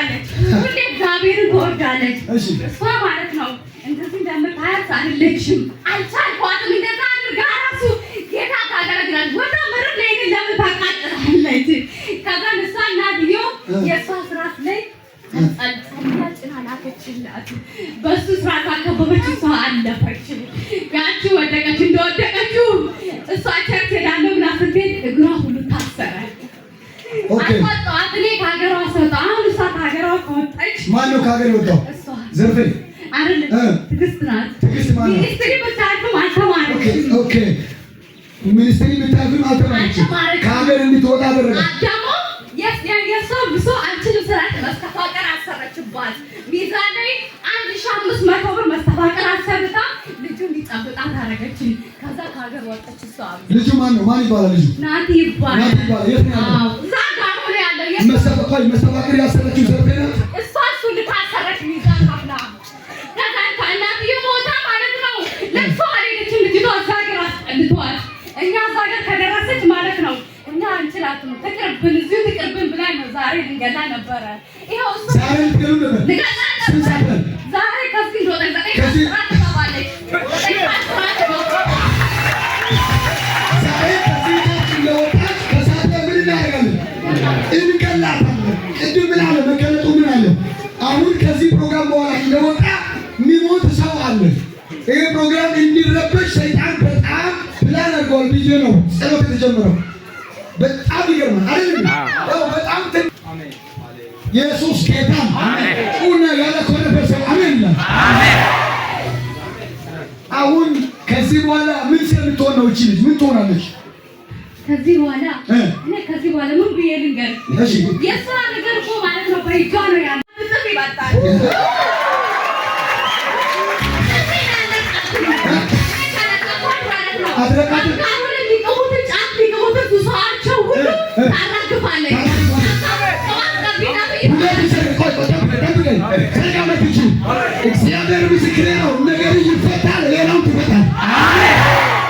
ትወዳለች። ሁሌ እግዚአብሔርን ትወዳለች። እሷ ማለት ነው እንደዚህ እንደምታያት አይደለችም። አልቻልኳትም። እንደዛ አድርጋ ራሱ ጌታ ታገለግላለች። ወጣ መረብ ላይ ለምን ታቃጥላለች? ከዛ እሷ እናትየው የእሷ ስራት ላይ ጸልያ ጭና ላከችላት። በሱ ስራ ካከበበች እሷ አለፈች። ያቺ ወደቀች። እንደወደቀችው እሷ ቸርች ሄዳለሁ ብላ ስትሄድ እግሯ ሁሉ ታሰረ። አስወጣኋት። እኔ ከሀገሯ አስወጣሁ። አሁን እሷ ከሀገሯ ከወጣች ማነው ከሀገር የወጣው? ዘርፌ አይደለም ትዕግስት ናት። ሚኒስትሪ ብታልፍም አልተማረችም። ኦኬ ሚኒስትሪ ብታልፍም አልተማረችም። ከሀገር እንድትወጣ አደረጋት። ደግሞ የእሷ ብሶ አንችልም ስራት መስተፋቀር አሰረችባት። ሚዛን ላይ 1500 ብር መስተፋቀር አሰርታ ልጁ እንዲጠብቃት አደረገችኝ። ከዛ ከሀገር ወጣች። እሷ ልጁ ማን ነው? ማን ይባላል? ልጁ ናቲ ይባላል። ናቲ ይባላል። የት ነው ያለው? እዛ ጋር ነው ያለው። መስተፋቀር ያሰረችው ዘርፌ ናት። እሷ እሱ ልታሰረች ሚዛን ካፍላ ከዛ እናትዬ ሞታ ማለት ነው። ለቅሶ አልሄደችም። ልጅቷ እዛ ሀገር አስጠልቷል። እኛ እዛ ሀገር ከደረሰች ማለት ነው እኛ አንችላትም። ትቅርብን እዚሁ ትቅርብን ብላ ነው ዛሬ ልንገላ ነበረ። ይኸው እሱ ዛሬ ልትገሉ ነበር። ዛሬ ከዚህ እንደወጣ ከዚህ ትባባለች። ዛሬ ከዚህ እንደወጣች ከሳተ ምን እናደርጋለን? እንገላታለን። ቅድም ምን አለ? መገለጡ ምን አለ? አሁን ከዚህ ፕሮግራም በኋላ እንደወጣ የሚሞት ሰው አለ። ይሄ ፕሮግራም እንዲረበሽ ሰይጣን በጣም ፕላን አድርገዋል ብዬ ነው ጸሎት የተጀመረው። በጣም ይገርማል አይደል? አዎ በጣም አሜን። ኢየሱስ ጌታ አሜን። ኡና ያለ ኮረፈሰ አሜን። አሁን ከዚህ በኋላ ምን ስለምትሆን ነው? እቺ ልጅ ምን ትሆናለች? ከዚህ በኋላ እኔ ከዚህ በኋላ ምን ብዬ ልንገር? እሺ የሷ ነገር እኮ ማለት ነው በይቷ ነው ያለው። ጥፍ ይባጣል። አድረቃት እግዚአብሔር ምስክሬ ነው። ነገር ይፈታል። ሌላው ትፈታል።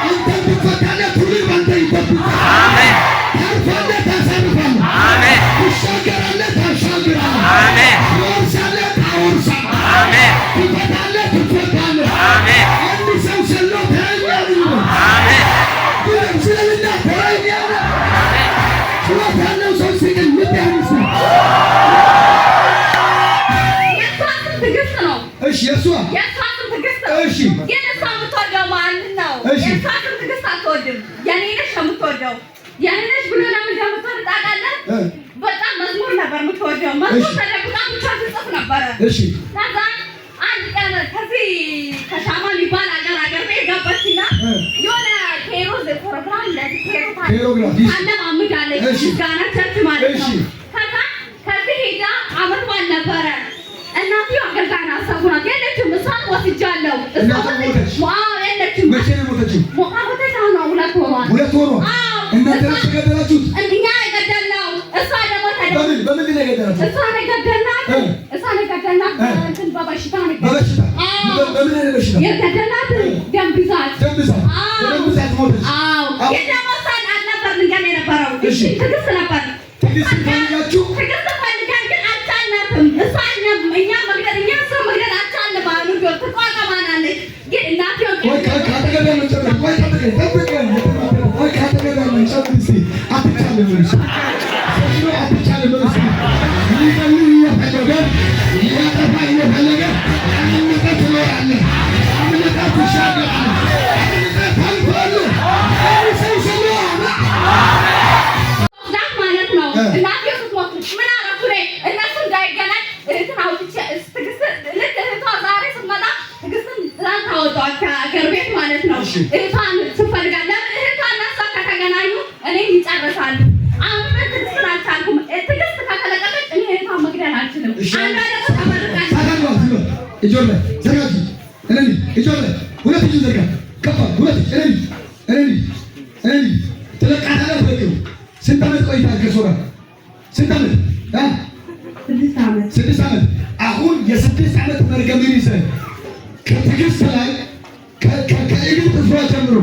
አንተ ትፈታለህ። ትውልድ አንተ ይጠብቃል። ታርፋለህ፣ ታሳርፋለህ። ትሻገራለህ፣ ታሻግራለህ። ትወርሳለህ፣ ታወርሳለህ። ትፈታለህ፣ ትፈታለህ። አንድ ሰው ሰሎ ተኛለህ። ስለልና ተኛለህ። ችሎታ ያለው ሰው ሲቅል ምትያንስ እሺ የሷ ትዕግስት ነው። እሺ የነሳ የምትወደው ማን ነው? የሷ ትዕግስት አትወድም። የኔ ነሽ የምትወደው። የኔ ነሽ ብሎ ለምን እንደምትወድ ታውቃለህ? በጣም መዝሙር ነበር የምትወደው። መዝሙር ተደብቃ ብቻ ትጽፍ ነበረ። እሺ ከዛ አንድ ቀን ከዚህ ከሻማ የሚባል አገር ቤት ገባችና የሆነ ኬሮዝ ፕሮግራም ታለማምዳለች። ምስጋና ቸርች ማለት ነው። ከዛ ከዚህ ሄዳ አመት በዓል ነበረ። እናትዬው አገልጋይ ናት። ሰጉናት የለችም። እሷን ወስጃለሁ። የለችም። መቼ ነው የሞተችው? ሞተች። አሁን ነው 2 ሆኗል። 2 ሆኗል። እናንተ ናችሁ የገደላችሁት? እኛ የገደልነው። እሷ ደግሞ በምንድን ነው የገደላችሁት? እሷን የገደልናት እንትን በበሽታ ነው። በበሽታ በምን አይነት በሽታ የገደልናት? ደም ብዛት። ደም ብዛት ሞተች። የደም ብዛት አልነበር ልንገል የነበረው። ትዕግስት ነበር። ትዕግስት ፈልጋችሁ ትዕግስት ፈልጋን ግን አልቻልናትም። እኛ ሰው መግደል አልቻልንም። አሉ ትቋቋማናለች። ግን እናትዬው ማለት ነው። እናትዬው ስትሞት ምን አደረኩ እኔ? እነሱ እንዳይገናኝ እህትን አውጥቼ ልክ እህቷ ዛሬ ስትመጣ ትዕግስትን ትናንት አወጣኋት ከአገር ቤት ማለት ነው። እህቷን ስፈልጋት ለምን እህቷን እና እሷ ከተገናኙ እኔን ይጨርሳሉ። አሁን ትዕግስትን አልቻልኩም። ትዕግስት ከተለቀቀች እኔ እህቷን መግደል አልችልም። አንዷ ደግሞ ተመርቃለች። ሁለት እጅ ዘርጋ ከፋ ሁለት ትለቃታለህ። ስንት ዓመት ቆይታል ከእሷ ጋር? ስንት ዓመት? 6 ዓመት። አሁን የ6 ዓመት መርገምን ይዘህ ከትዕግስት ላይ ከእግር ጥፍሯ ጀምሮ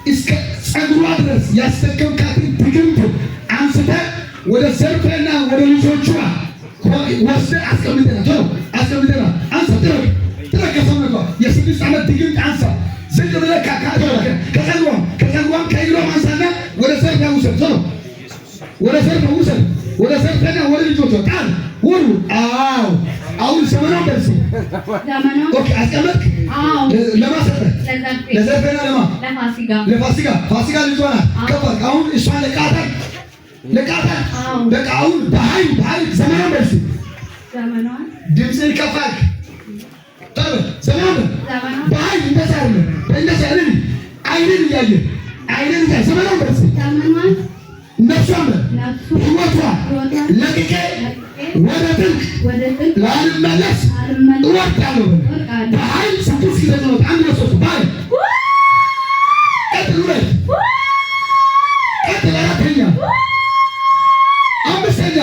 እስከ ጸጉሯ ድረስ ያስጠቀምካትን ድግምት አንስተህ ወደ ዘርፌና ወደ ልጆቿ ወስደህ አስቀምጠና ቶሎ አስቀምጠና አንሳ ትረክ ከሰምከ የስድስት ዓመት ድግምት አንሳ ዝቅ ብለህ ከጸጉሯም ከእግሯም አንሳና ወደ ሰርፋ ውሰድ ቶሎ ወደ ሰርፋ ውሰድ ወደ ሰርፋና ወደ ልጆቿ ጣል ወሩ አዎ አሁን ዘመናው ደርሶ ኦኬ አስቀመጥክ ለማሰጠ ለዘርፈና ለፋሲካ ልጇ ናት ከፋት አሁን እሷን ለቃታል በቃ አሁን በኃይል ዘመናው ደርሶ ድምፅህን ከፍ አድርግ ዘመናው በኃይል እንደዛ አይንን እያየ ዘመናው ደርሶ ነፍሷን ሕይወቷን ለቅቄ ወደ ጥልቅ ላልመለስ እወርዳለሁ በኃይል 6 ጊዜ ጸሎት 1 2 3 በኃይል ቀጥል 2 ቀጥል 4ኛ 5ኛ